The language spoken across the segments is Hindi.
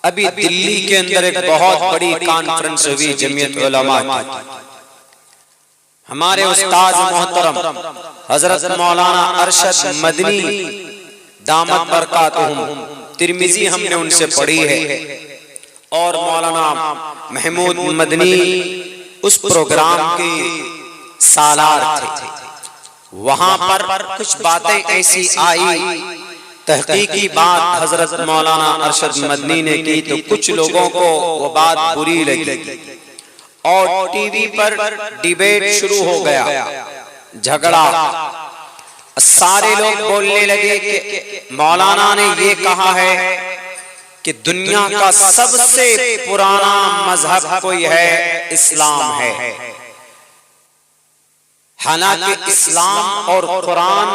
अभी दिल्ली के अंदर एक बहुत बड़ी कॉन्फ्रेंस हुई जमीयत उलमा की। हमारे उस्ताद मोहतरम हजरत मौलाना अरशद मदनी दामत बरकातुहुम तिरमिजी हमने उनसे पढ़ी है और मौलाना महमूद मदनी उस प्रोग्राम के सालार थे। वहां पर कुछ बातें ऐसी आई, तहकीकी बात हजरत मौलाना अरशद मदनी ने की तो कुछ लोगों को वो बात बुरी लगी और टीवी पर डिबेट शुरू हो गया, झगड़ा। सारे लोग बोलने लगे कि मौलाना ने ये कहा है कि दुनिया का सबसे पुराना मजहब कोई है, इस्लाम है। हालांकि इस्लाम और कुरान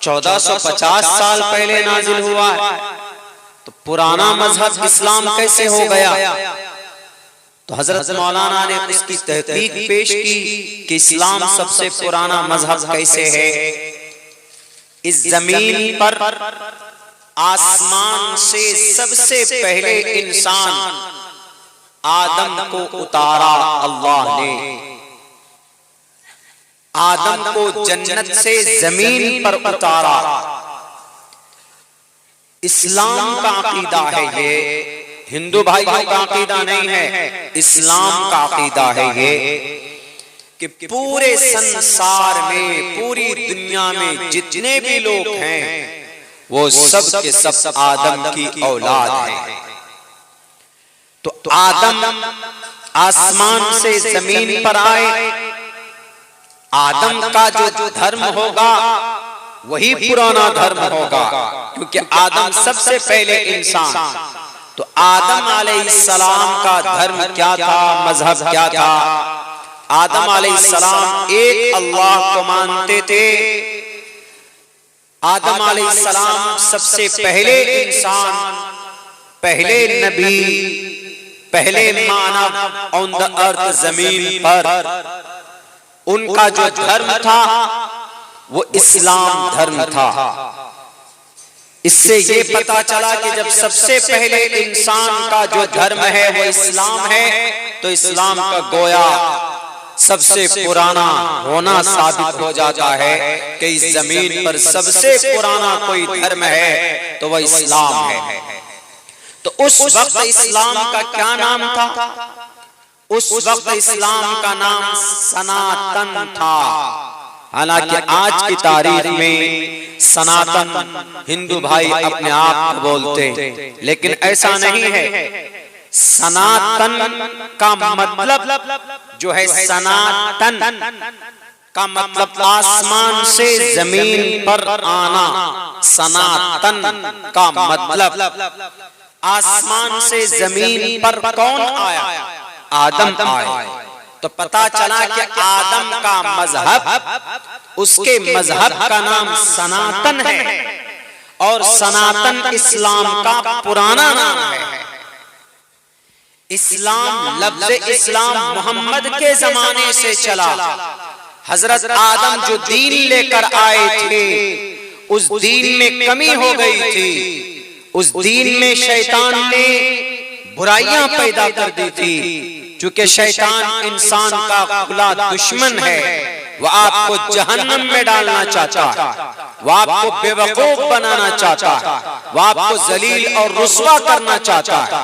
1450 साल पहले नाजिल हुआ है, तो पुराना मजहब इस्लाम कैसे हो गया? तो हजरत मौलाना ने उसकी तहकीक पेश की कि इस्लाम सबसे पुराना मजहब कैसे है। इस जमीन पर आसमान से सबसे पहले इंसान आदम को उतारा अल्लाह ने। आदम को जन्नत से जमीन पर उतारा। इस्लाम का अकीदा है ये, हिंदू भाइयों का अकीदा नहीं है, इस्लाम का अकीदा है ये कि पूरे संसार में, पूरी दुनिया में जितने भी लोग हैं वो सब के सब आदम की औलाद हैं। तो आदम आसमान से जमीन पर आए, आदम का जो धर्म होगा वही पुराना धर्म होगा, क्योंकि आदम सबसे पहले इंसान। तो आदम अलैहिस्सलाम का धर्म क्या था, मजहब क्या था? आदम अलैहिस्सलाम एक अल्लाह को मानते थे। आदम अलैहिस्सलाम सबसे पहले इंसान, पहले नबी, पहले मानव ऑन द अर्थ, जमीन पर। उनका जो धर्म था वो इस्लाम धर्म था। इससे ये पता चला कि जब सबसे पहले इंसान का जो धर्म है वो इस्लाम है, तो इस्लाम का गोया सबसे पुराना होना साबित हो जाता है कि इस जमीन पर सबसे पुराना कोई धर्म है तो वह इस्लाम है। तो उस वक्त इस्लाम का क्या नाम था? उस वक्त इस्लाम का नाम सनातन था। हालांकि आज की तारीख में सनातन हिंदू भाई अपने आप को बोलते, लेकिन ऐसा नहीं है। सनातन का मतलब जो है, सनातन का मतलब आसमान से जमीन पर आना। सनातन का मतलब आसमान से जमीन पर कौन आया? आदम आए। तो पता चला कि आदम का मजहब, उसके मजहब का नाम सनातन है और सनातन इस्लाम का पुराना नाम है। इस्लाम, लफ्ज़ इस्लाम मोहम्मद के जमाने से चला। हजरत आदम जो दीन लेकर आए थे, उस दीन में कमी हो गई थी। उस दीन में शैतान ने बुराइयां पैदा कर दी थी। चूंकि शैतान इंसान का खुला दुश्मन है, वह आपको जहन्नम में डालना चाहता है, वह आपको बेवकूफ बनाना चाहता है, वह आपको जलील और रुस्वा करना चाहता है।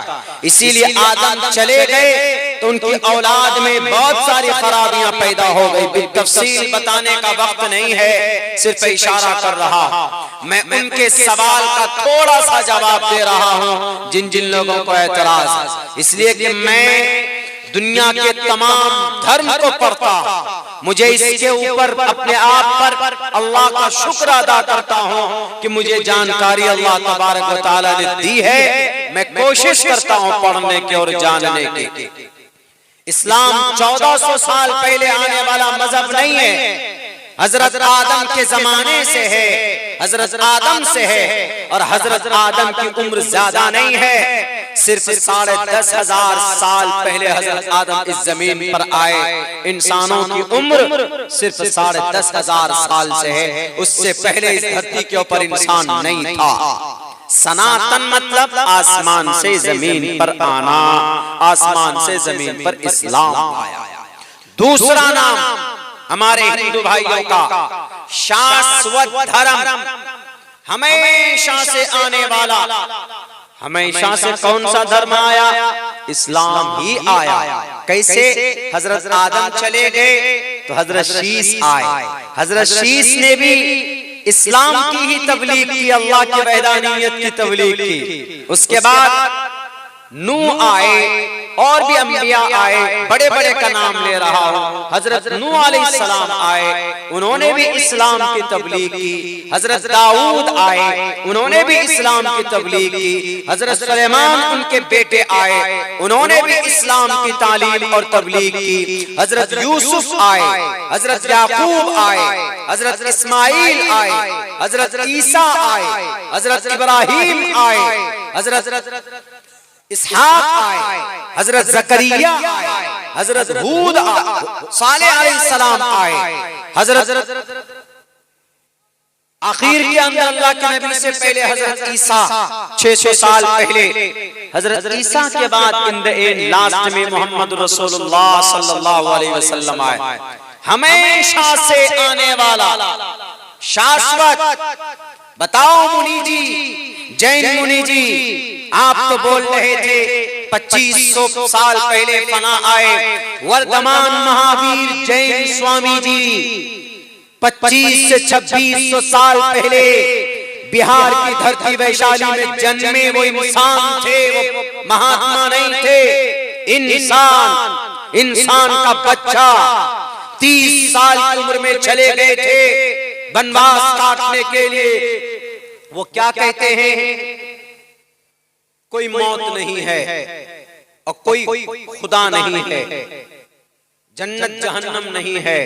इसीलिए आदम चले गए तो उनकी औलाद में बहुत सारी खराबियां पैदा हो गई। तफसील बताने का वक्त नहीं है, सिर्फ इशारा कर रहा। मैं उनके सवाल का थोड़ा सा जवाब दे रहा हूं जिन जिन लोगों को एतराज है। इसलिए कि मैं दुनिया के तमाम धर्म को पढ़ता, मुझे इसके ऊपर अपने आप पर अल्लाह का शुक्र अदा करता हूँ कि मुझे जानकारी अल्लाह तबारक व तआला ने दी है। मैं कोशिश करता हूँ पढ़ने की और जानने की। इस्लाम 1400 साल पहले आने वाला मजहब नहीं है, हजरत आदम के जमाने से है, हजरत आदम से है। और हजरत आदम की उम्र ज्यादा नहीं है, सिर्फ 10,500 साल पहले हजरत आदम इस जमीन पर आए। इंसानों की उम्र सिर्फ 10,500 साल से है, उससे पहले इस धरती के ऊपर इंसान नहीं था। सनातन मतलब आसमान से जमीन पर आना, आसमान से जमीन पर इस्लाम आया। दूसरा नाम हमारे हिंदू भाइयों का शाश्वत धर्म, हमेशा से आने वाला। हमेशा से कौन सा धर्म आया? इस्लाम ही आया। कैसे? हजरत आदम चले गए तो हजरत शीस आए। हजरत शीस ने भी इस्लाम की ही तबलीग की, अल्लाह की वहदानियत की तबलीग की। उसके बाद नूह आए और भी अंबिया आए, बड़े बड़े का नाम ले रहा हूँ। हजरत नूह अलैहिस्सलाम आए, उन्होंने भी इस्लाम की तबलीग की। हजरत दाऊद आए, उन्होंने भी इस्लाम की तबलीग की। हजरत सुलेमान उनके बेटे आए, उन्होंने भी इस्लाम की तालीम और तबलीग की। हजरत यूसुफ आए, हजरत याकूब आए, हजरत इस्माइल आए, हजरत ईसा आए, हजरत इब्राहिम आए, हजरत इसहाक आए, हजरत जकरिया आए, हजरत हूद सालेह अलैहिस्सलाम आए। हजरत आखिर के अंदर अल्लाह के नबी से पहले हजरत ईसा 600 साल पहले, हजरत ईसा के बाद इन द एंड लास्ट में मोहम्मद रसूलुल्लाह सल्लल्लाहु अलैहि वसल्लम आए। हमेशा से आने वाला शाश्वत। बताओ मुनि जी, जैन मुनि जी, आप तो बोल रहे थे 2500 साल पहले फना आए। वर्तमान महावीर जैन स्वामी जी 25 से 2600 साल पहले बिहार की धरती वैशाली में जन्मे। वो इंसान थे, वो महात्मा नहीं थे। इंसान का बच्चा 30 साल की उम्र में चले गए थे वनवास काटने के लिए। वो क्या कहते हैं? कोई मौत नहीं है और कोई खुदा नहीं है, जन्नत जहन्नम नहीं है,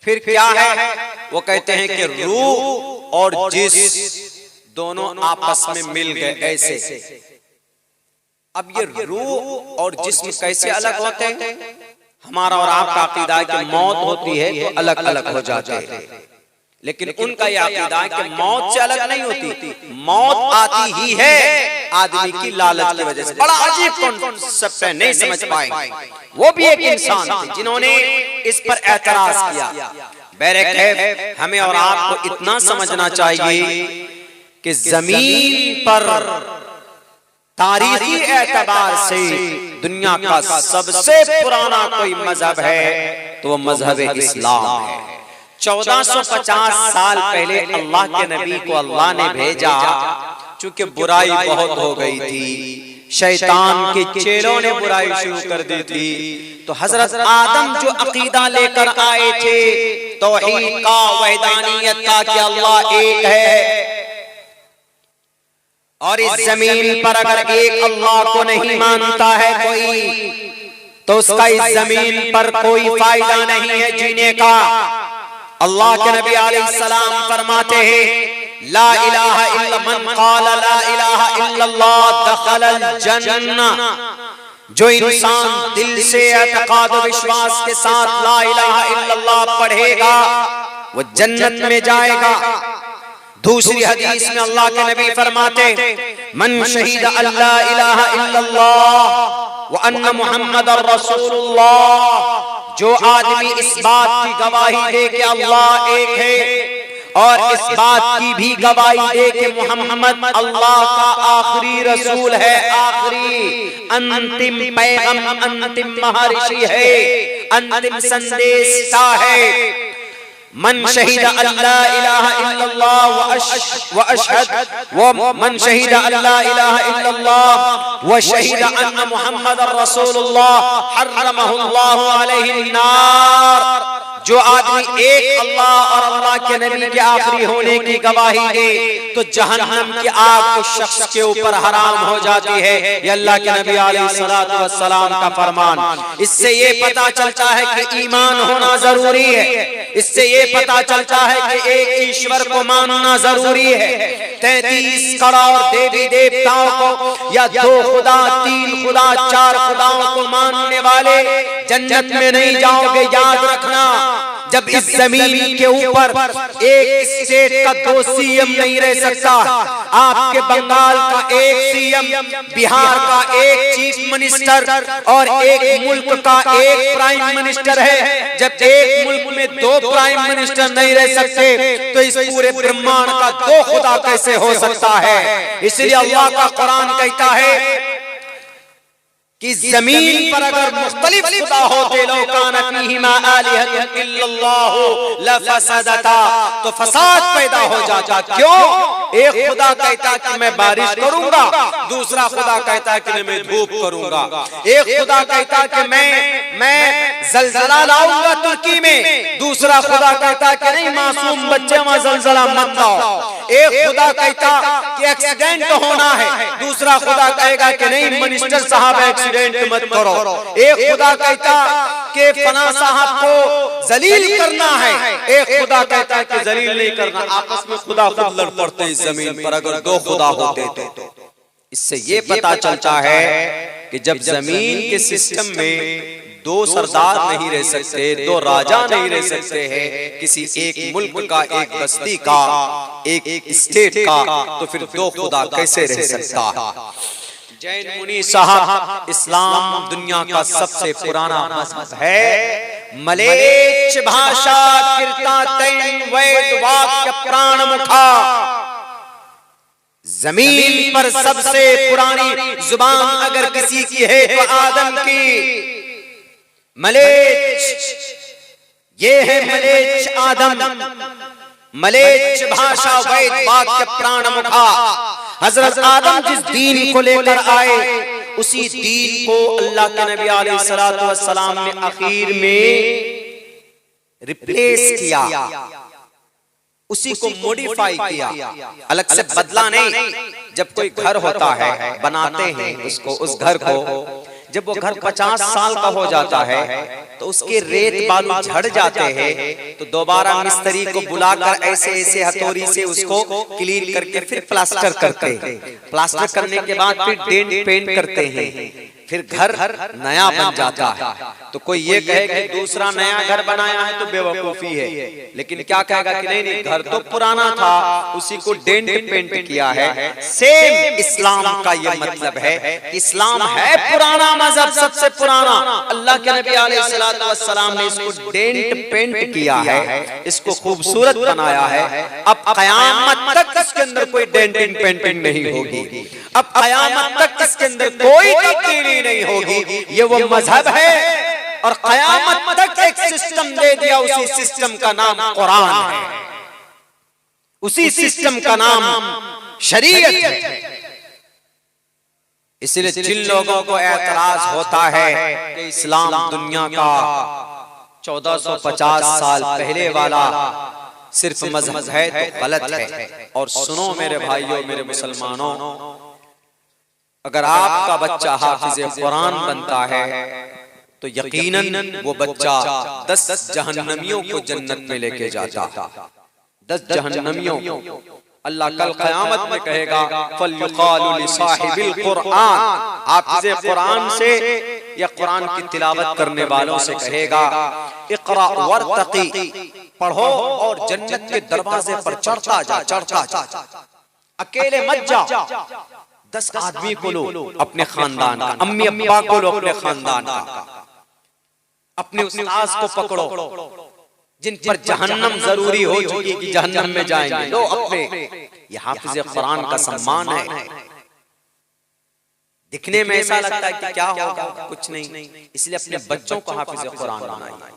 फिर क्या है? वो कहते हैं कि रूह और जिस्म दोनों आपस में मिल गए ऐसे। अब ये रूह और जिस्म कैसे अलग होते हैं? हमारा और आपका अकीदा है कि मौत होती है तो अलग अलग हो जाते हैं, लेकिन उनका यह अकीदा है कि मौत से अलग नहीं होती, मौत आती ही है आदमी की लालच की वजह से। बड़ा अजीब कॉन्सेप्ट है, नहीं समझ पाए। वो भी एक इंसान थे जिन्होंने इस पर एतराज किया। बहरकैफ हमें और आपको इतना समझना चाहिए कि जमीन पर तारीखी एतबार से दुनिया का सबसे पुराना कोई मजहब है तो वो मजहब इस्लाम है। 1450 साल पहले अल्लाह के नबी को अल्लाह ने भेजा। चूंकि बुराई बहुत हो गई थी, शैतान के चेलों ने बुराई शुरू कर दी थी, तो हजरत आदम जो अकीदा लेकर आए थे तौहीद का, वहदानियत का, कि अल्लाह एक है और इस जमीन पर अगर एक अल्लाह को नहीं मानता है कोई, तो उसका इस जमीन पर कोई फायदा नहीं है जीने का। अल्लाह के नबी अलैहिस्सलाम फरमाते हैं, ला इलाहा इल्ला मन क़ाल ला इलाहा इल्लल्लाह दखलल जन्नह। जो इंसान दिल से एतकाद और विश्वास के साथ ला इलाहा इल्लल्लाह पढ़ेगा वो जन्नत में जाएगा। दूसरी हदीस में अल्लाह के नबी फरमाते, मन शहीद अल्ला इलाहा इल्लल्लाह व अन्न मुहम्मदर रसूलुल्लाह। जो आदमी इस बात की गवाही दे कि अल्लाह एक है और इस बात की भी गवाही दे कि मुहम्मद अल्लाह का आखिरी रसूल है, आखिरी अंतिम पैगंबर, अंतिम महर्षि है, अंतिम संदेशता है। मन शहीद अल्ला इलाहा इल्लल्लाह व अशहद व मन शहीद अल्ला इलाहा इल्लल्लाह व शहीद अन्न मुहम्मदर रसूलुल्लाह हर्रमहुल्लाहु अलैहि नार। जो आदमी एक अल्लाह और अल्लाह के नबी के आखिरी होने की गवाही दे तो जहन्नम की आग उस शख्स के ऊपर हराम हो जाती है। ये अल्लाह के नबी अलैहिस्सलातु वस्सलाम का फरमान। इससे ये पता चलता है कि ईमान होना जरूरी है। इससे ये पता चलता है कि एक ईश्वर को मानना जरूरी है। 33 करोड़ देवी देवताओं को या 2 खुदा, 3 खुदा, 4 खुदाओं को मानने वाले जन्नत में नहीं जाओगे, याद रखना। जब इस जमीन के ऊपर एक स्टेट का 2 सीएम नहीं रह सकता, आपके बंगाल का 1 सीएम, बिहार का 1 चीफ मिनिस्टर और एक मुल्क का 1 प्राइम मिनिस्टर है, जब एक मुल्क में 2 प्राइम मिनिस्टर नहीं रह सकते तो इस पूरे ब्रह्मांड का 2 खुदा कैसे हो सकता है। इसलिए अल्लाह का कुरान कहता है कि जमीन पर अगर मुख्तलिफ खुदा होते लो काना फीहिमा आलिहतुन इल्लल्लाहु लफसदता, तो फसाद पैदा हो जाता। क्यों? एक खुदा कहता कि मैं बारिश करूंगा, दूसरा खुदा कहता कि मैं धूप करूंगा। एक खुदा कहता कि मैं जलजला लाऊंगा तुर्की में, दूसरा खुदा कहता कि नहीं मासूम बच्चे वहां जलजला मत लाओ। एक खुदा कहता कि एक्सीडेंट होना है, दूसरा खुदा कहेगा कि नहीं मिनिस्टर साहब एक्सीडेंट मत करो। एक खुदा कहता कि फना साहब को जलील करना है, एक खुदा कहता कि जलील नहीं करना। आपस में खुदा खुद लड़ पड़ते हैं जमीन पर अगर 2 खुदा होते तो। इससे ये पता चलता है कि जब जमीन के सिस्टम में 2 सरदार नहीं रह सकते, 2 राजा नहीं रह सकते हैं, किसी एक मुल्क का, एक बस्ती का, एक स्टेट का, तो फिर 2 खुदा कैसे रह सकता। जैन मुनि साहब, इस्लाम दुनिया का सबसे पुराना मजहब है। मलेच्छ भाषा कीर्ता तैन वेद वाक्य प्राण मुखा, जमीन पर सबसे पुरानी जुबान अगर किसी की है तो आदम की। मलेच्छ, ये है मलेच्छ आदम, मलेच्छ भाषा वेद वाक्य प्राण मुखा। हजरत आदम जिस दीन को लेकर आए उसी दीन को अल्लाह के नबी अलैहिस्सलातु वस्सलाम ने आखिर में रिप्लेस किया, उसी को मॉडिफाई किया, अलग से बदला नहीं। जब कोई घर होता है बनाते हैं उसको, उस घर को जब वो घर 50 साल का हो जाता है तो उसके रेत बालू झड़ जाते हैं, तो दोबारा मिस्त्री को बुलाकर ऐसे ऐसे हथौड़ी से उसको क्लीन करके फिर प्लास्टर करते हैं। प्लास्टर करने के बाद फिर डेंट पेंट करते हैं, फिर घर नया बन जाता है। तो कोई ये कहे कि दूसरा नया घर बनाया है तो बेवकूफी है, लेकिन क्या कहेगा कि नहीं नहीं घर तो पुराना था, उसी को डेंट पेंट किया है। सेम इस्लाम का ये मतलब है, इस्लाम है पुराना मजहब, सबसे पुराना। अल्लाह के नबी अलैहिस्सलातु वस्सलाम ने इसको डेंट पेंट किया है, इसको खूबसूरत बनाया है। अब क़यामत तक इसके अंदर कोई डेंटिंग पेंटिंग नहीं होगी, अब क़यामत तक इसके अंदर कोई तब्दीली नहीं होगी। ये वो मजहब है और क़यामत तक एक सिस्टम दे दिया, उसी सिस्टम का नाम कुरान है, उसी सिस्टम का नाम शरीयत है। इसलिए जिन लोगों को एतराज होता है कि इस्लाम दुनिया का 1450 साल पहले वाला सिर्फ मजहब है तो गलत है। और सुनो मेरे भाइयों, मेरे मुसलमानों, अगर आपका बच्चा हाफिज़े कुरान बनता है तो यकीनन वो बच्चा 10 जहन्नमियों को जन्नत में लेके जाता। 10 जहन्नमियों अल्लाह कल क़यामत में कहेगा फल्युक़ालु लिसाहिबिल कुरान, हाफिज़े कुरान से या कुरान की तिलावत करने वालों से कहेगा इक़रा वर्तक़ी, पढ़ो और जन्नत के दरवाजे पर चढ़ता जा, चढ़ता जा, अकेले मत जा। 10 आदमी को लो अपने खानदान का, अम्मी अब्बा को लो अपने खानदान का, अपने उस्ताद को पकड़ो जिन पर जहन्नम जरूरी हो चुकी कि जहन्नम में जाएंगे, लो अपने। ये हाफिज़े कुरान का सम्मान है। दिखने में ऐसा लगता है कि क्या होगा, कुछ नहीं, इसलिए अपने बच्चों को हाफिज़े कुरान बनाइए।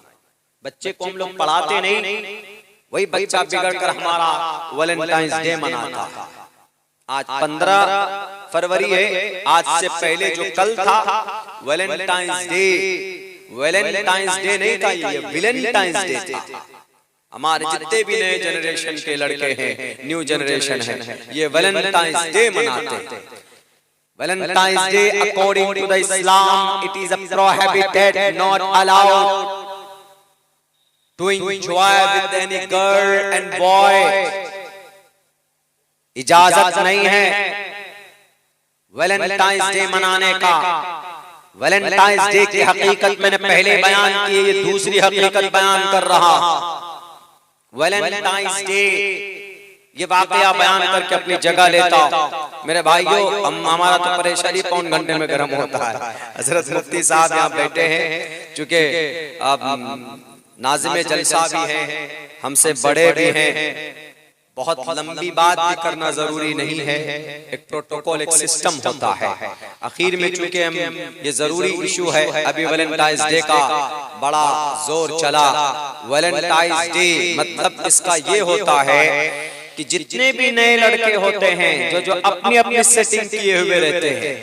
बच्चे को हम लोग पढ़ाते नहीं, वही बच्चा बिगड़ कर हमारा वैलेंटाइंस डे मनाता। आज 15 फरवरी है, आज से पहले जो कल था वैलेंटाइंस डे, वैलेंटाइंस डे नहीं था, ये वैलेंटाइंस डे था। हमारे जितने भी नए जनरेशन के लड़के हैं, न्यू जनरेशन है, ये वैलेंटाइंस डे मनाते हैं। Valentine's day according to the Islam it is a prohibited, not allowed to enjoy with any girl and boy. इजाजत नहीं है वैलेंटाइंस डे मनाने का। वैलेंटाइंस डे की हकीकत मैंने पहले बयान की, ये दूसरी हकीकत बयान कर रहा। वैलेंटाइंस डे ये वाकया बयान करके अपनी जगह लेता। मेरे भाइयों, हमारा तो परेशानी पौन घंटे में गर्म होता है। हजरत मुफ्ती साहब यहाँ बैठे हैं, चूंकि नाज़िमे जलसा भी हैं, हमसे बड़े भी हैं, बहुत लंबी बात भी करना जरूरी नहीं है, एक प्रोटोकॉल, एक सिस्टम होता है। आखिर में चूंकि हम ये जरूरी इशू है, अभी वैलेंटाइंस डे का बड़ा जोर चला। वैलेंटाइंस डे मतलब इसका ये होता है कि जितने भी नए लड़के होते हैं जो अपनी अपनी सेटिंग किए हुए रहते हैं,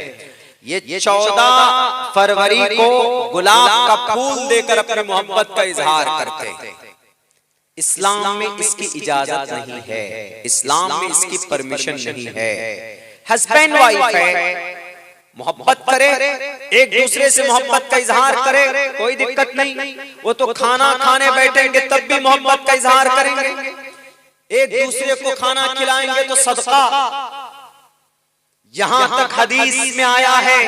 ये 14 फरवरी को गुलाब का फूल देकर अपनी मोहब्बत का इजहार करते हैं। इस्लाम में इसकी इजाजत नहीं है, इस्लाम में इसकी परमिशन नहीं है। हस्बैंड वाइफ है, मोहब्बत करे, एक दूसरे से मोहब्बत का इजहार करे, कोई दिक्कत नहीं। वो तो खाना खाने बैठेंगे तब भी मोहब्बत का इजहार करेंगे, एक दूसरे को खाना खिलाएंगे तो सदका। यहां तक हदीस में आया है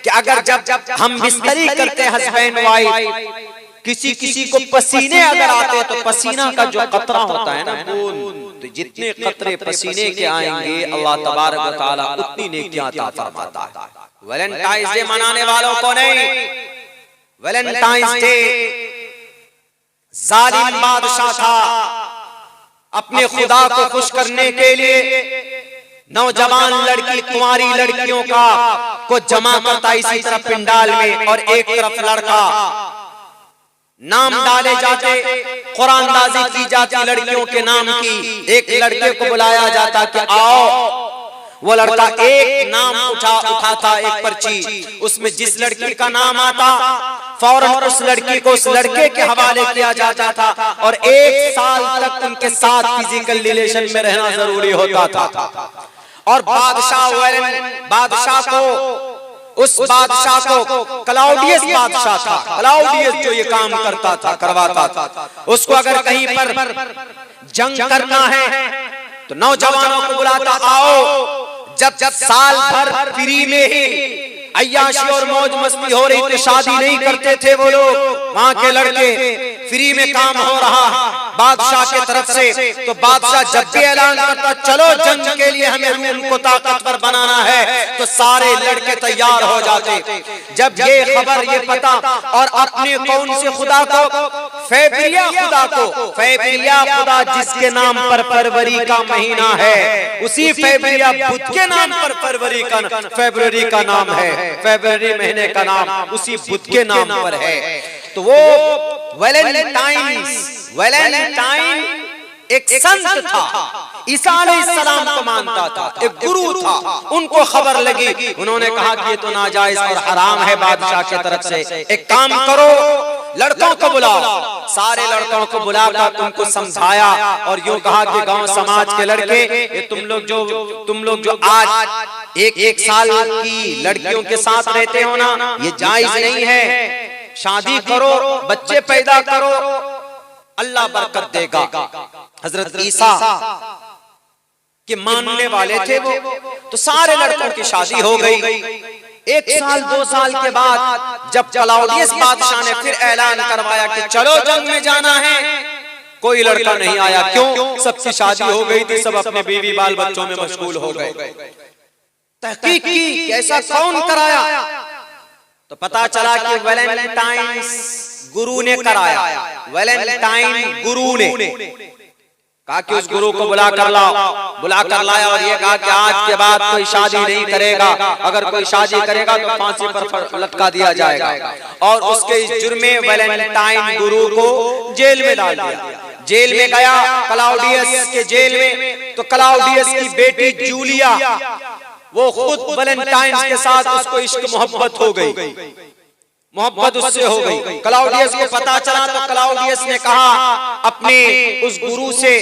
कि अगर जब हम बिस्तरी करते हैं हस्बैंड वाइफ, किसी किसी को पसीने अगर आते हैं तो पसीना का जो कतरा होता है ना, बूंद, तो जितने कतरे पसीने के आएंगे अल्लाह तबारक व तआला उतनी नेकियां अता फरमाता है। वैलेंटाइंस डे मनाने वालों को नहीं, वैलेंटाइंस डे जालिम बादशाह था, अपने खुदा को खुश करने के लिए नौजवान लड़की, कुंवारी लड़कियों को जमा करता इसी तरह पिंडाल में, और एक तरफ लड़का, नाम डाले जाते, कुरानदाजी की जाती लड़कियों के नाम की। एक लड़के को बुलाया जाता कि आओ, वो लड़का एक नाम उठाता, एक पर्ची, उसमें जिस लड़की का नाम आता फौरन उस लड़की को उस लड़के के हवाले किया जाता था, और 1 साल तक उनके साथ फिजिकल रिलेशन में रहना जरूरी होता था। और बादशाह को उस बादशाह को क्लाउडियस बादशाह था, क्लाउडियस जो ये काम करता था, करवाता था, उसको अगर कहीं पर जंग करना है तो नौजवानों को बुलाता, आओ। जब साल भर फ्री में ही अय्याशी और मौज मस्ती हो रही तो शादी नहीं करते थे वो लोग, वहां के लड़के, फ्री में काम हो रहा बादशाह के तरफ से, तो बादशाह जब भी ऐलान करता चलो जंग के लिए हमें उनको ताकतवर बनाना है, तो सारे लड़के तैयार हो जाते। जब ये खबर, ये पता, और अपने कौन से खुदा को, फेब्रिया खुदा को, फेब्रिया खुदा जिसके नाम पर फरवरी का महीना है, उसी फेब्रिया बुध के नाम पर फरवरी का नाम है, फरवरी महीने का नाम उसी बुध के नाम पर है। तो वो वैलेंटाइन एक संत था, ईसा अलैहिस्सलाम को मानता था, एक गुरु था। उनको खबर लगी, उन्होंने कहा कि ये तो नाजायज और हराम है बादशाह की तरफ से, एक काम करो, लड़कों को बुलाओ। सारे लड़कों को बुलाकर उनको समझाया और यूं कहा कि गांव समाज के लड़के, ये तुम लोग जो आज एक साल की लड़कियों के साथ रहते हो ना, ये जायज नहीं है, शादी करो, बच्चे पैदा करो, अल्लाह बरकत देगा। हजरत ईसा के मानने वाले थे वो, तो सारे लड़कों की शादी हो गई। 1 साल 2 साल के बाद जब क्लाउडियस बादशाह ने फिर ऐलान करवाया कि चलो जंग में जाना है, कोई लड़का नहीं आया। क्यों? सबकी शादी हो गई थी, सब अपने बीवी बाल बच्चों में मशगूल हो गए। तहकीक की ऐसा कौन कराया, तो पता चला कि वैलेंटाइंस गुरु ने कराया। वैलेंटाइन गुरु ने कहा कि उस गुरु को बुला कर लाया और ये कहा कि आज के बाद कोई शादी नहीं करेगा, अगर कोई शादी करेगा तो फांसी पर लटका दिया जाएगा। और उसके इस जुर्मे वैलेंटाइन गुरु को जेल में डाल दिया। जेल में गया क्लाउडियस के जेल में, तो क्लाउडियस की बेटी जूलिया, वो खुद वैलेंटाइन के साथ उसको इश्क मोहब्बत हो गई, मोहब्बत उससे हो गई। क्लाउडियस को पता चला तो क्लाउडियस ने कहा अपने उस गुरु से,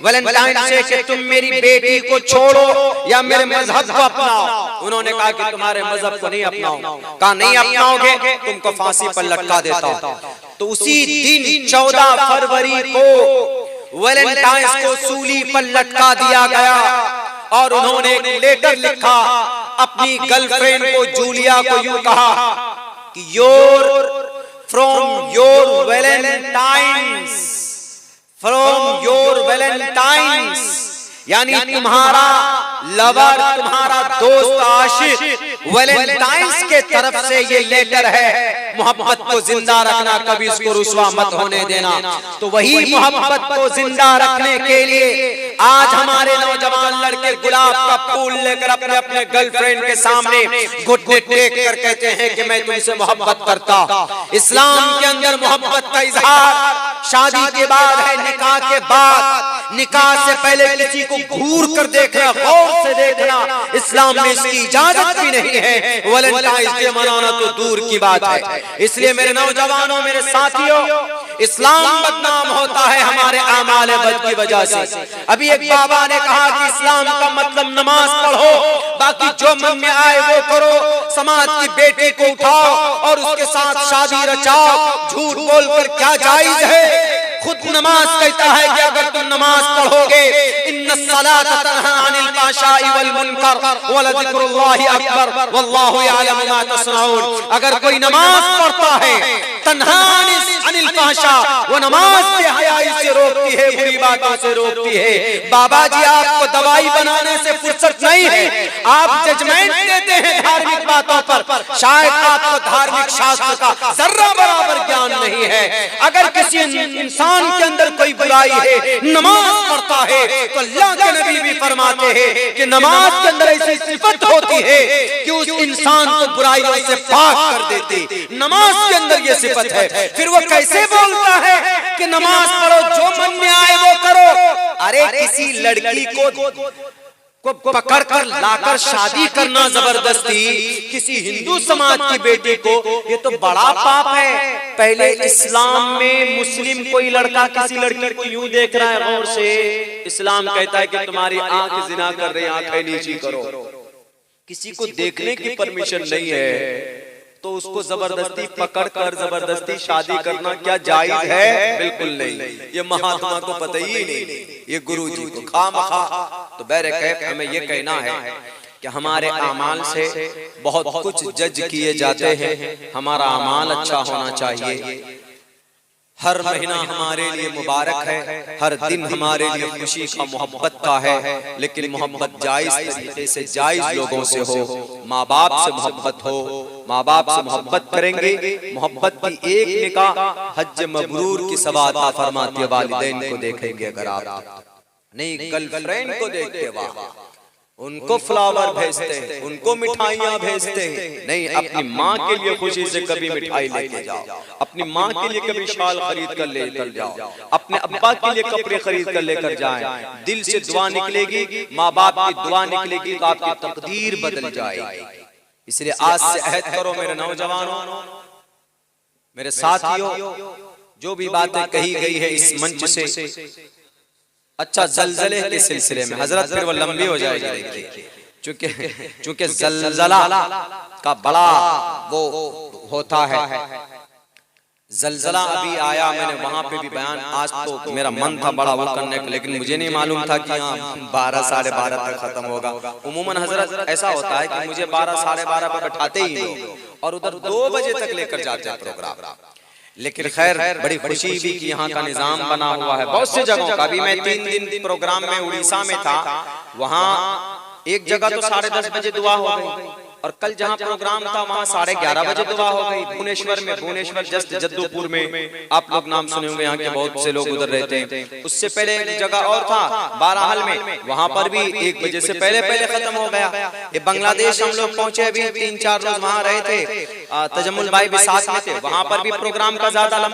वैलेंटाइन से, कि तुम मेरी बेटी को छोड़ो या मेरे मजहब को अपनाओ। उन्होंने कहा कि तुम्हारे मजहब को नहीं अपनाओ। कहा नहीं अपनाओगे तुमको फांसी पर लटका देता हूं। तो उसी दिन 14 फरवरी को वैलेंटाइन को सूली पर लटका दिया गया और उन्होंने एक लेटर लिखा अपनी गर्लफ्रेंड को जूलिया को यूं कहा कि फ्रॉम योर वैलेंटाइंस, यानी तुम्हारा लवर, तुम्हारा दोस्त आशिक वैलेंटाइंस के तरफ से ये लेटर है। मोहब्बत को जिंदा रखना, कभी इसको रुसवा मत होने देना। तो वही मोहब्बत को जिंदा रखने के लिए आज हमारे नौजवान लड़के गुलाब का फूल लेकर अपने अपने गर्लफ्रेंड के सामने घुटने टेक कर कहते हैं कि मैं तुमसे मोहब्बत करता। इस्लाम के अंदर मोहब्बत का इजहार शादी के बाद है, निकाह के बाद। निकाह से पहले किसी को घूर कर देखना, गौर से देखना इस्लाम में इसकी इजाजत भी नहीं है। वैलेंटाइंस डे मनाना तो दूर की बात है। इसलिए मेरे नौजवानों, मेरे साथियों, इस्लाम बदनाम होता है हमारे आमाल बद की वजह से। अभी एक बाबा ने कहा कि इस्लाम का मतलब नमाज पढ़ो, बाकी जो मन में आए वो करो। समाज की बेटी को उठाओ और उसके साथ शादी रचाओ। झूठ बोलकर क्या जायज है? खुद नमाज कहता है कि अगर तुम नमाज पढ़ोगे, इन्नस्सलात तन्हा अनिल फ़ाहशाई वल मुनकर वलज़िक्रुल्लाहि अकबर वल्लाहु यअलमु मा तस्नऊन। अगर कोई नमाज पढ़ता है, तन्हा अनिल फ़ाहशा, वो नमाज बेहयाई से रोकती है, बुरी बातों से रोकती है। बाबा जी, आपको दवाई बनाने से फुर्सत नहीं है, आप जजमेंट देते हैं धार्मिक बातों पर। शायद आपको धार्मिक शास्त्र का जर्रा बराबर ज्ञान नहीं है। अगर किसी इंसान के अंदर कोई बुराई है, नमाज पढ़ता है, तो अल्लाह के नबी भी फरमाते हैं कि नमाज के अंदर ऐसी सिफत होती है कि उस इंसान को बुराइयों से पाक कर देती। नमाज के अंदर ये सिफत है। फिर वो कैसे बोलता है कि नमाज पढ़ो, जो मन में आए वो करो? अरे किसी लड़की को पकड़कर लाकर शादी करना जबरदस्ती किसी हिंदू समाज की बेटी को, ये तो बड़ा पाप है। पहले इस्लाम में मुस्लिम कोई लड़का किसी लड़की को यूं देख रहा है गौर से, इस्लाम कहता है कि तुम्हारी आंख जिना कर रही, आंखें नीची करो। किसी को देखने की परमिशन नहीं है, तो उसको जबरदस्ती पकड़कर जबरदस्ती शादी करना क्या जायज है? बिल्कुल नहीं। ये महात्मा को पता ही नहीं, ये गुरु जी को खामखा। तो बहरकैफ हमें ये कहना है कि हमारे आमाल से बहुत कुछ जज किए जाते हैं। हमारा आमाल अच्छा होना चाहिए। हर महीना हमारे लिए मुबारक है, हर दिन हमारे लिए खुशी का, मोहब्बत का है, लेकिन मोहब्बत जायज तरीके से, जायज लोगों से हो। माँ बाप से मोहब्बत हो, माँ बाप से मोहब्बत करेंगे। मोहब्बत की एक निकाह हज मबरूर की सवादा फरमाती है। वालिदैन को देखेंगे अगर आप, नहीं गर्लफ्रेंड को देखते, वाह, उनको फ्लावर भेजते हैं, उनको मिठाइयाँ भेजते हैं। नहीं, अपनी माँ के लिए खुशी से कभी मिठाई लेके जाओ, अपनी माँ के लिए कभी शाल खरीद कर लेकर जाओ, अपने अब्बा के लिए कपड़े खरीद कर लेकर जाएं। दिल से दुआ निकलेगी, माँ बाप की दुआ निकलेगी तो आपकी तकदीर बदल जाएगी। इसलिए आज से अहद करो मेरे नौजवानों, मेरे साथियों, जो भी बातें कही गई है इस मंच से, अच्छा ज़लज़ले के सिलसिले में हजरत, फिर वो लंबी हो जाएगी देखिए, चूंकि ज़लज़ला का बड़ा वो होता है। ज़लज़ला अभी आया, मैंने वहां पे भी बयान, आज तो मेरा मन था बड़ा वो करने का, लेकिन मुझे नहीं मालूम था कि यहाँ 12 साढ़े 12 तक खत्म होगा। उमूमन हजरत ऐसा होता है कि मुझे 12 साढ़े 12 पर बैठाते ही लोग, और उधर 2 बजे तक लेकर जाते हैं प्रोग्राम। लेकिन खैर बड़ी खुशी भी कि यहाँ का निजाम बना हुआ है बहुत सी जगहों का। अभी मैं 3 दिन प्रोग्राम में उड़ीसा में था, वहाँ एक जगह तो 10:30 बजे दुआ हो गई, और कल जहाँ प्रोग्राम था वहाँ 11:30 बजे दुआ हो गई। भुवनेश्वर में, भुवनेश्वर जस्ट जद्दूपुर में, आप लोग नाम सुने होंगे, यहाँ के बहुत से लोग उधर रहते हैं। उससे पहले एक जगह और था बाराहल में, वहाँ पर भी 1 बजे से पहले खत्म हो गया। ये बांग्लादेश हम लोग पहुंचे, अभी 3-4 रोज वहाँ रहे थे, तजम्मुल भाई भी साथ में थे, वहाँ पर भी प्रोग्राम का ज्यादा